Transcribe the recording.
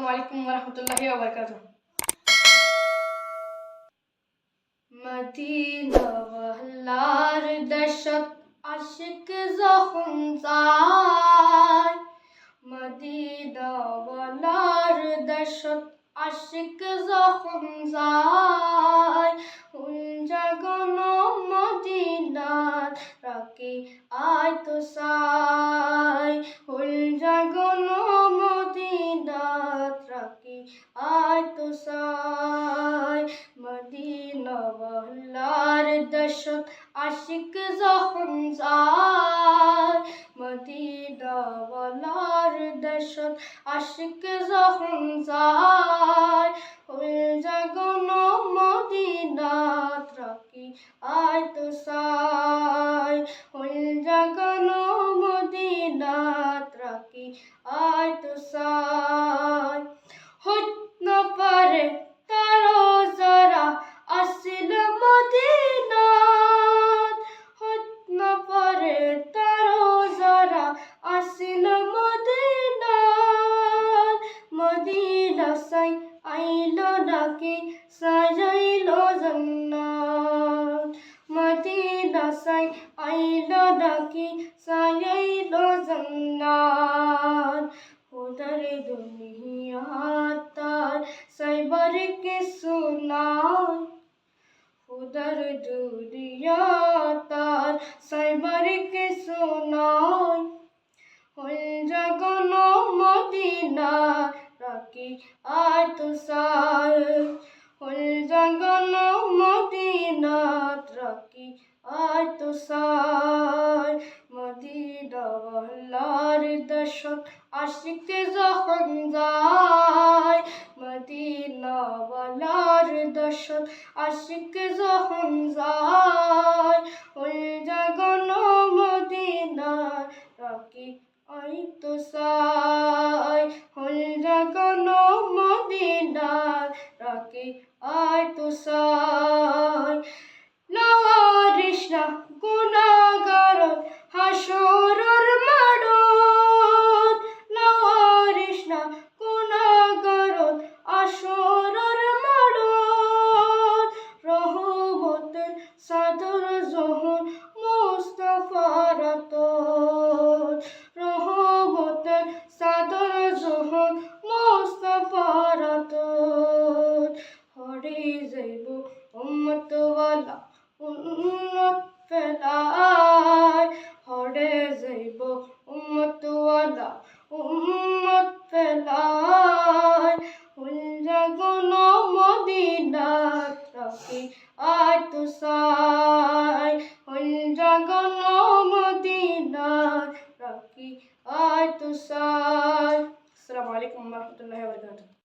আসসালামু আলাইকুম ওয়া রাহমাতুল্লাহি ওয়া বারাকাতুহু। মদিনা ওয়ালার দেশত আশিক যখন যায়, মদিনা ওয়ালার দেশত আশিক যখন যায়, জাগন মদিনার রাখি আয় তো সাই, জাগন মদিনার রাখি আয় তো সাই। মদিনা ওয়ালার দেশত আশিক যখন যায়, মদিনা ওয়ালার দেশত আশিক যখন যায়, জাগন মদিনাত রাখি আয় তো সাই, জাগন মদিনাত রাখি আয় তো সাই। হইত না পারে তারো যারা আসিল মদিনাত, হইত না পারে তারো যারা আসিল মদিনাত, মদিনা সাই আইল নাকি সাজাইল জান্নাত, মদিনা সাই আইল নাকি সাজাইল জান্নাত। খোদার দুনিয়া তার সাইবার কিছু নাই, খোদার দুনিয়া তার সাইবার কিছু নাই, জাগন মদিনা রাখি আয় তো সাই, জাগন মদিনা রাখি আয় তো সাই। মদিনা ওয়ালার দেশত আশিক যখন যায়, মদিনা ওয়ালার দেশত আশিক যখন যায়, জাগন মদিনা রাখি আয় তো সাই, জাগন মদিনা রাখি আয় তো সাই। লাওয়ারিস না গুনাহগার হাসরের মাঠত, লাওয়ারিস না গুনাহগার হাসরের মাঠত, রহমতের চাদর যখন মুস্তাফার আতত, রহমতের চাদর যখন মুস্তাফার আতত, হরে যাইব উম্মত ওয়ালা উম্মত ফেলায়, হরে যাইব উম্মত ওয়ালা উম্মত ফেলায়, জাগন মদিনাত রাখি আয় তো সাই, জাগন মদিনাত রাখি আয় তো সাই। আসসালামু আলাইকুম ওয়া রাহমাতুল্লাহি ওয়া বারাকাতুহু।